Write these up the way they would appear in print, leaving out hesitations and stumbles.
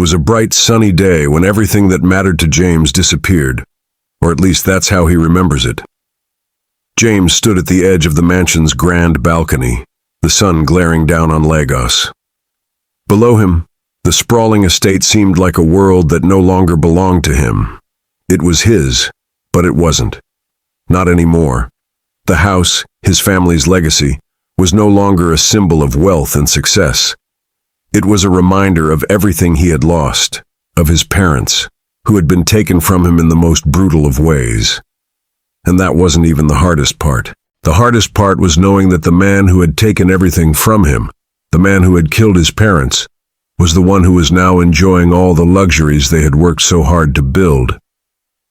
was a bright, sunny day when everything that mattered to James disappeared, or at least that's how he remembers it. James stood at the edge of the mansion's grand balcony, the sun glaring down on Lagos. Below him, the sprawling estate seemed like a world that no longer belonged to him. It was his, but it wasn't. Not anymore. The house, his family's legacy, was no longer a symbol of wealth and success. It was a reminder of everything he had lost, of his parents, who had been taken from him in the most brutal of ways. And that wasn't even the hardest part. The hardest part was knowing that the man who had taken everything from him, the man who had killed his parents, was the one who was now enjoying all the luxuries they had worked so hard to build.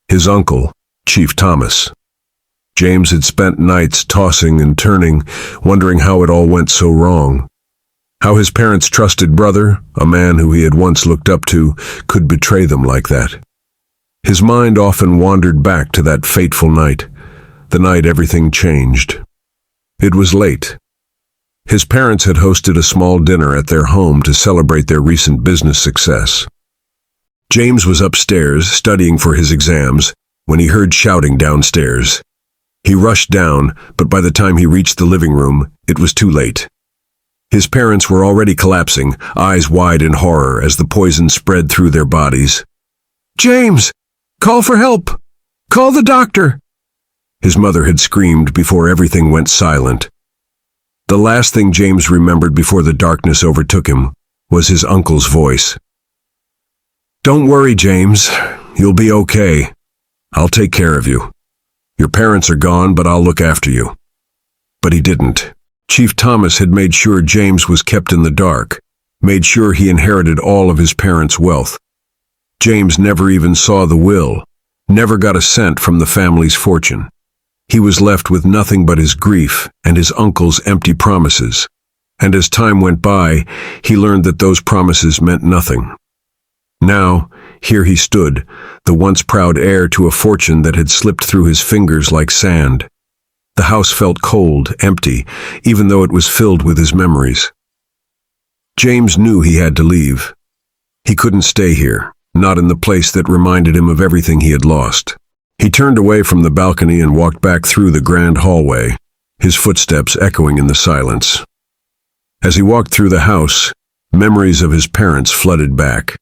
His uncle, Chief Thomas. James had spent nights tossing and turning, wondering how it all went so wrong. How his parents' trusted brother, a man who he had once looked up to, could betray them like that. His mind often wandered back to that fateful night, the night everything changed. It was late. His parents had hosted a small dinner at their home to celebrate their recent business success. James was upstairs, studying for his exams, when he heard shouting downstairs. He rushed down, but by the time he reached the living room, it was too late. His parents were already collapsing, eyes wide in horror as the poison spread through their bodies. "James! Call for help! Call the doctor!" His mother had screamed before everything went silent. The last thing James remembered before the darkness overtook him was his uncle's voice. "Don't worry, James. You'll be okay. I'll take care of you. Your parents are gone, but I'll look after you." But he didn't. Chief Thomas had made sure James was kept in the dark, made sure he inherited all of his parents' wealth. James never even saw the will, never got a cent from the family's fortune. He was left with nothing but his grief and his uncle's empty promises. And as time went by, he learned that those promises meant nothing. Now, here he stood, the once proud heir to a fortune that had slipped through his fingers like sand. The house felt cold, empty, even though it was filled with his memories. James knew he had to leave. He couldn't stay here, not in the place that reminded him of everything he had lost. He turned away from the balcony and walked back through the grand hallway, his footsteps echoing in the silence. As he walked through the house, memories of his parents flooded back.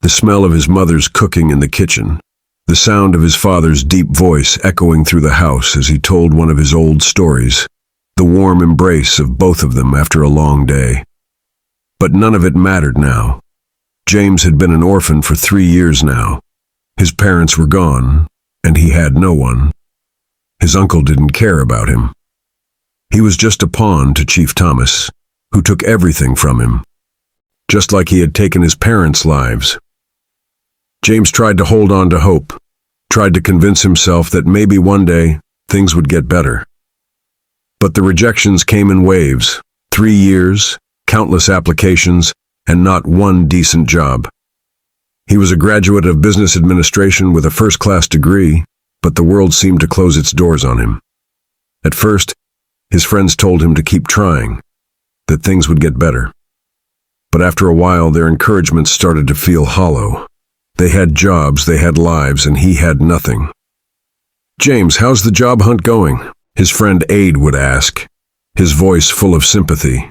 The smell of his mother's cooking in the kitchen, the sound of his father's deep voice echoing through the house as he told one of his old stories, the warm embrace of both of them after a long day. But none of it mattered now. James had been an orphan for 3 years now. His parents were gone, and he had no one. His uncle didn't care about him. He was just a pawn to Chief Thomas, who took everything from him, just like he had taken his parents' lives. James tried to hold on to hope, tried to convince himself that maybe one day things would get better. But the rejections came in waves. 3 years, countless applications, and not one decent job. He was a graduate of business administration with a first-class degree, but the world seemed to close its doors on him. At first, his friends told him to keep trying, that things would get better. But after a while, their encouragement started to feel hollow. They had jobs, they had lives, and he had nothing. "James, how's the job hunt going?" his friend Aide would ask, his voice full of sympathy.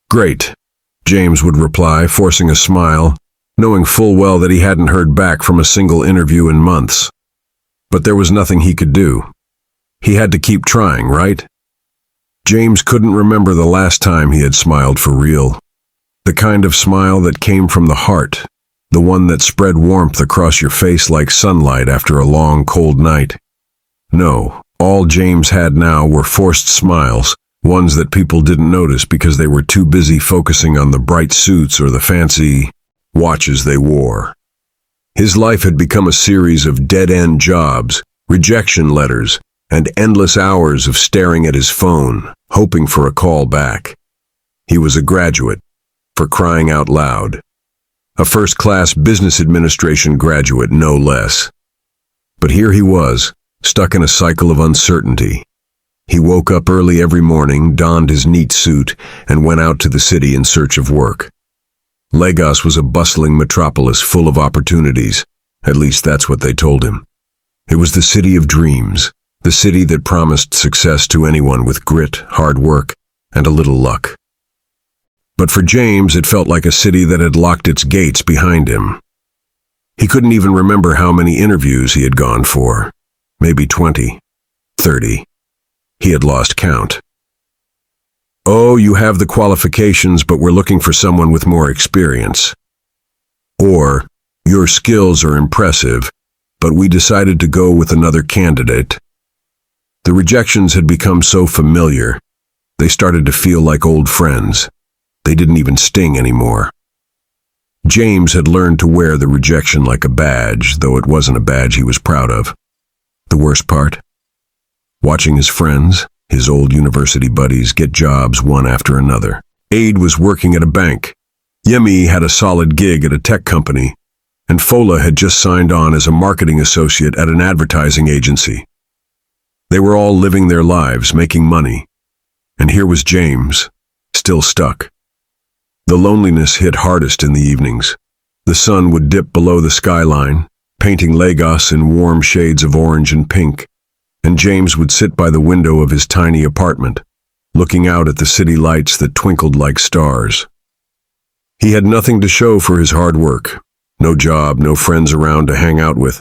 "Great," James would reply, forcing a smile, knowing full well that he hadn't heard back from a single interview in months. But there was nothing he could do. He had to keep trying, right? James couldn't remember the last time he had smiled for real. The kind of smile that came from the heart, the one that spread warmth across your face like sunlight after a long, cold night. No, all James had now were forced smiles, ones that people didn't notice because they were too busy focusing on the bright suits or the fancy watches they wore. His life had become a series of dead-end jobs, rejection letters, and endless hours of staring at his phone, hoping for a call back. He was a graduate, for crying out loud. A first-class business administration graduate, no less. But here he was, stuck in a cycle of uncertainty. He woke up early every morning, donned his neat suit, and went out to the city in search of work. Lagos was a bustling metropolis full of opportunities. At least that's what they told him. It was the city of dreams, the city that promised success to anyone with grit, hard work, and a little luck. But for James, it felt like a city that had locked its gates behind him. He couldn't even remember how many interviews he had gone for. Maybe 20, 30. He had lost count. "Oh, you have the qualifications, but we're looking for someone with more experience." Or, "Your skills are impressive, but we decided to go with another candidate." The rejections had become so familiar. They started to feel like old friends. They didn't even sting anymore. James had learned to wear the rejection like a badge, though it wasn't a badge he was proud of. The worst part? Watching his friends, his old university buddies, get jobs one after another. Aid was working at a bank. Yemi had a solid gig at a tech company, and Fola had just signed on as a marketing associate at an advertising agency. They were all living their lives, making money. And here was James, still stuck. The loneliness hit hardest in the evenings. The sun would dip below the skyline, painting Lagos in warm shades of orange and pink, and James would sit by the window of his tiny apartment, looking out at the city lights that twinkled like stars. He had nothing to show for his hard work. No job, no friends around to hang out with,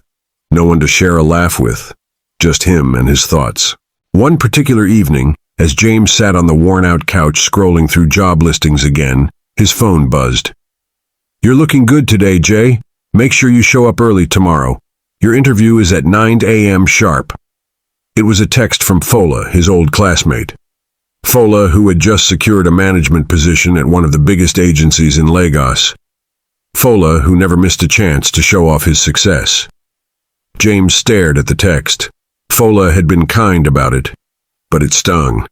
no one to share a laugh with, just him and his thoughts. One particular evening, as James sat on the worn-out couch scrolling through job listings again, his phone buzzed. "You're looking good today, Jay. Make sure you show up early tomorrow. Your interview is at 9 a.m. sharp." It was a text from Fola, his old classmate. Fola, who had just secured a management position at one of the biggest agencies in Lagos. Fola, who never missed a chance to show off his success. James stared at the text. Fola had been kind about it, but it stung.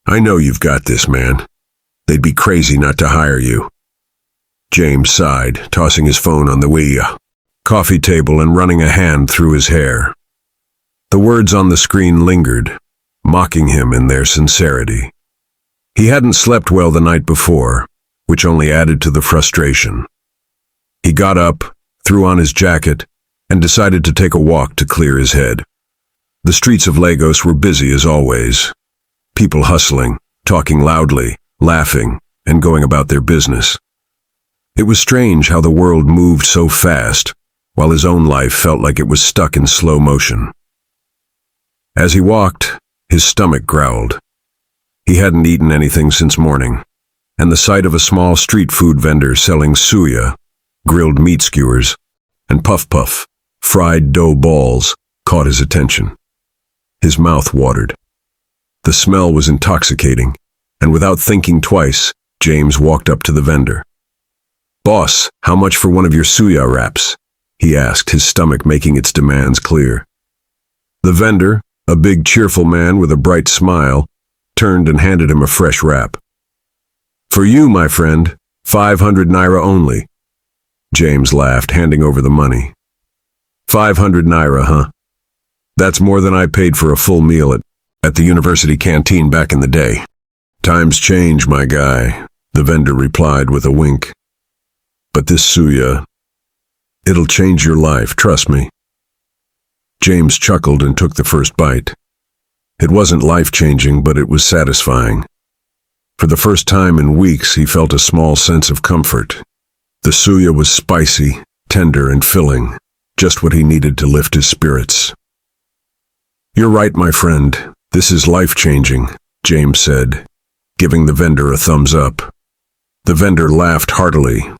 "I know you've got this, man. They'd be crazy not to hire you." James sighed, tossing his phone on the coffee table and running a hand through his hair. The words on the screen lingered, mocking him in their sincerity. He hadn't slept well the night before, which only added to the frustration. He got up, threw on his jacket, and decided to take a walk to clear his head. The streets of Lagos were busy as always. People hustling, talking loudly, laughing, and going about their business. It was strange how the world moved so fast, while his own life felt like it was stuck in slow motion. As he walked, his stomach growled. He hadn't eaten anything since morning, and the sight of a small street food vendor selling suya, grilled meat skewers, and puff-puff, fried dough balls, caught his attention. His mouth watered. The smell was intoxicating, and without thinking twice, James walked up to the vendor. "Boss, how much for one of your suya wraps?" he asked, his stomach making its demands clear. The vendor, a big cheerful man with a bright smile, turned and handed him a fresh wrap. "For you, my friend, 500 naira only." James laughed, handing over the money. 500 naira, huh? That's more than I paid for a full meal at the university canteen back in the day. "Times change, my guy," the vendor replied with a wink. "But this suya, it'll change your life, trust me." James chuckled and took the first bite. It wasn't life-changing, but it was satisfying. For the first time in weeks, he felt a small sense of comfort. The suya was spicy, tender, and filling, just what he needed to lift his spirits. "You're right, my friend. This is life-changing," James said, giving the vendor a thumbs up. The vendor laughed heartily.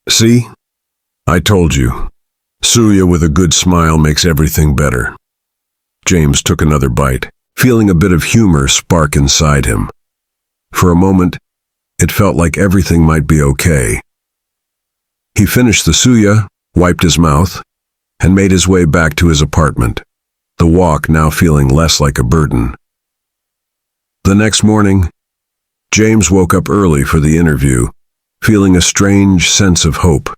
"See? I told you. Suya with a good smile makes everything better." James took another bite, feeling a bit of humor spark inside him. For a moment, it felt like everything might be okay. He finished the suya, wiped his mouth, and made his way back to his apartment, the walk now feeling less like a burden. The next morning, James woke up early for the interview, feeling a strange sense of hope.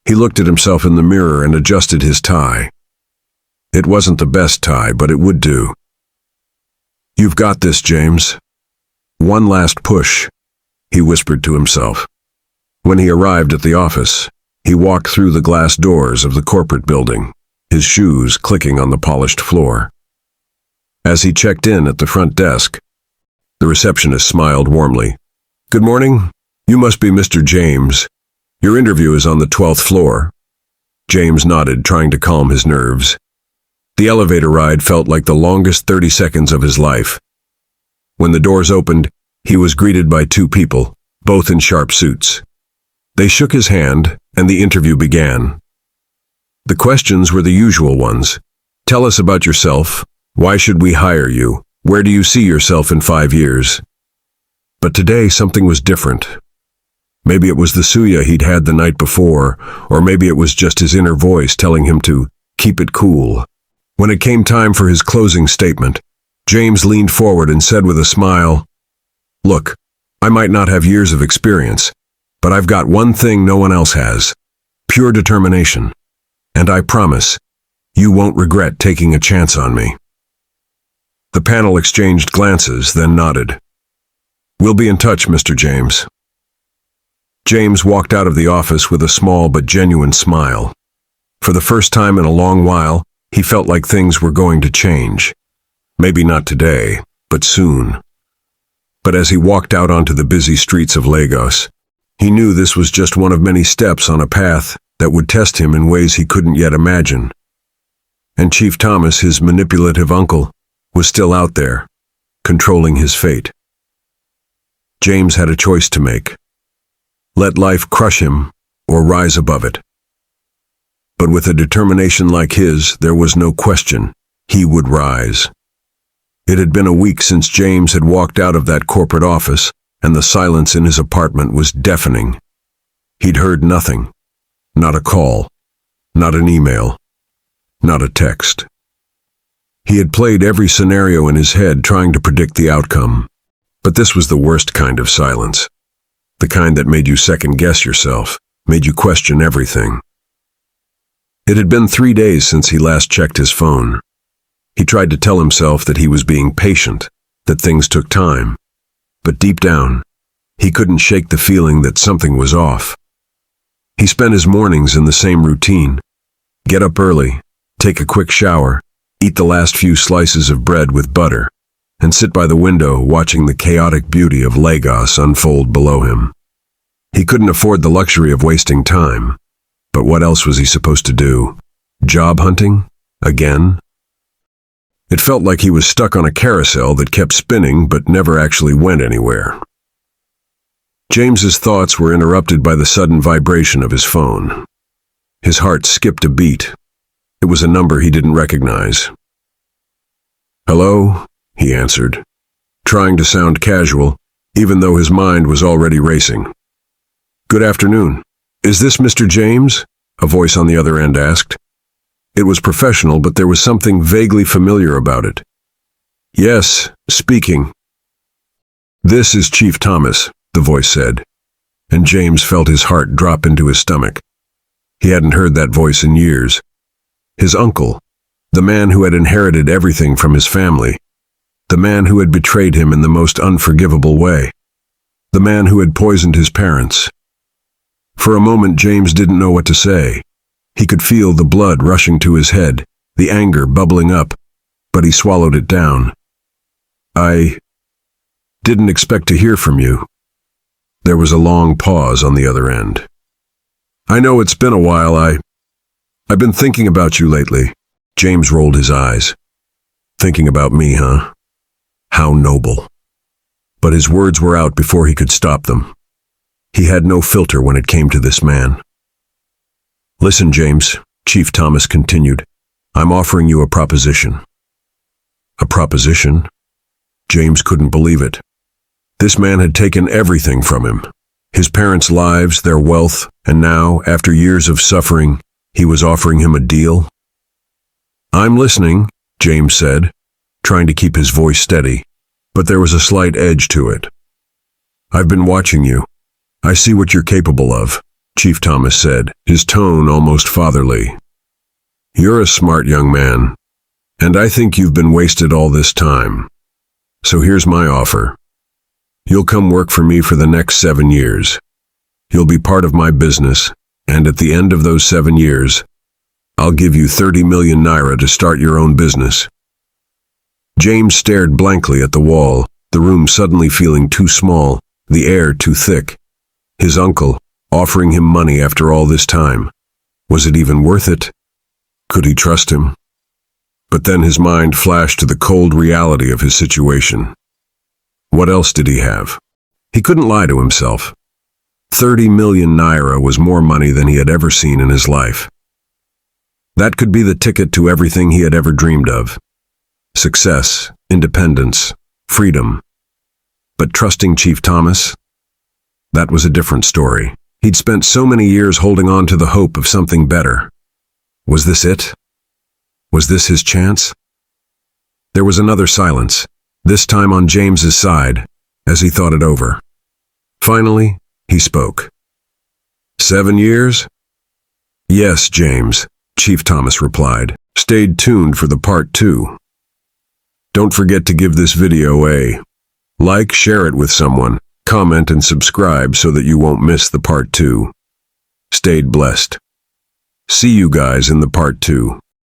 He looked at himself in the mirror and adjusted his tie. It wasn't the best tie, but it would do. "You've got this, James. One last push," he whispered to himself. When he arrived at the office, he walked through the glass doors of the corporate building, his shoes clicking on the polished floor. As he checked in at the front desk, the receptionist smiled warmly. "Good morning. You must be Mr. James. Your interview is on the 12th floor." James nodded, trying to calm his nerves. The elevator ride felt like the longest 30 seconds of his life. When the doors opened, he was greeted by two people, both in sharp suits. They shook his hand, and the interview began. The questions were the usual ones. Tell us about yourself. Why should we hire you? Where do you see yourself in 5 years? But today something was different. Maybe it was the suya he'd had the night before, or maybe it was just his inner voice telling him to keep it cool. When it came time for his closing statement, James leaned forward and said with a smile, "Look, I might not have years of experience, but I've got one thing no one else has: pure determination. And I promise, you won't regret taking a chance on me." The panel exchanged glances, then nodded. "We'll be in touch, Mr. James." James walked out of the office with a small but genuine smile. For the first time in a long while, he felt like things were going to change. Maybe not today, but soon. But as he walked out onto the busy streets of Lagos, he knew this was just one of many steps on a path that would test him in ways he couldn't yet imagine. And Chief Thomas, his manipulative uncle, was still out there, controlling his fate. James had a choice to make. Let life crush him or rise above it. But with a determination like his, there was no question he would rise. It had been a week since James had walked out of that corporate office, and the silence in his apartment was deafening. He'd heard nothing. Not a call. Not an email. Not a text. He had played every scenario in his head, trying to predict the outcome. But this was the worst kind of silence. The kind that made you second-guess yourself, made you question everything. It had been 3 days since he last checked his phone. He tried to tell himself that he was being patient, that things took time. But deep down, he couldn't shake the feeling that something was off. He spent his mornings in the same routine. Get up early, take a quick shower, eat the last few slices of bread with butter, and sit by the window watching the chaotic beauty of Lagos unfold below him. He couldn't afford the luxury of wasting time. But what else was he supposed to do? Job hunting? Again? It felt like he was stuck on a carousel that kept spinning but never actually went anywhere. James's thoughts were interrupted by the sudden vibration of his phone. His heart skipped a beat. It was a number he didn't recognize. "Hello?" he answered, trying to sound casual, even though his mind was already racing. "Good afternoon. Is this Mr. James?" a voice on the other end asked. It was professional, but there was something vaguely familiar about it. "Yes, speaking." "This is Chief Thomas," the voice said, and James felt his heart drop into his stomach. He hadn't heard that voice in years. His uncle, the man who had inherited everything from his family, the man who had betrayed him in the most unforgivable way, the man who had poisoned his parents. For a moment, James didn't know what to say. He could feel the blood rushing to his head, the anger bubbling up, but he swallowed it down. "I didn't expect to hear from you." There was a long pause on the other end. "I know it's been a while. I've been thinking about you lately." James rolled his eyes. "Thinking about me, huh? How noble." But his words were out before he could stop them. He had no filter when it came to this man. "Listen, James," Chief Thomas continued. "I'm offering you a proposition." A proposition? James couldn't believe it. This man had taken everything from him. His parents' lives, their wealth, and now, after years of suffering, he was offering him a deal? "I'm listening," James said, trying to keep his voice steady, but there was a slight edge to it. "I've been watching you. I see what you're capable of," Chief Thomas said, his tone almost fatherly. "You're a smart young man, and I think you've been wasted all this time. So here's my offer. You'll come work for me for the next 7 years. You'll be part of my business, and at the end of those 7 years, I'll give you 30 million naira to start your own business." James stared blankly at the wall, the room suddenly feeling too small, the air too thick. His uncle, offering him money after all this time. Was it even worth it? Could he trust him? But then his mind flashed to the cold reality of his situation. What else did he have? He couldn't lie to himself. 30 million naira was more money than he had ever seen in his life. That could be the ticket to everything he had ever dreamed of. Success, independence, freedom. But trusting Chief Thomas? That was a different story. He'd spent so many years holding on to the hope of something better. Was this it? Was this his chance? There was another silence, this time on James's side, as he thought it over. Finally, he spoke. 7 years? Yes, James, Chief Thomas replied. Stay tuned for the part 2. Don't forget to give this video a like, share it with someone, comment and subscribe so that you won't miss the part 2. Stayed blessed. See you guys in the part 2.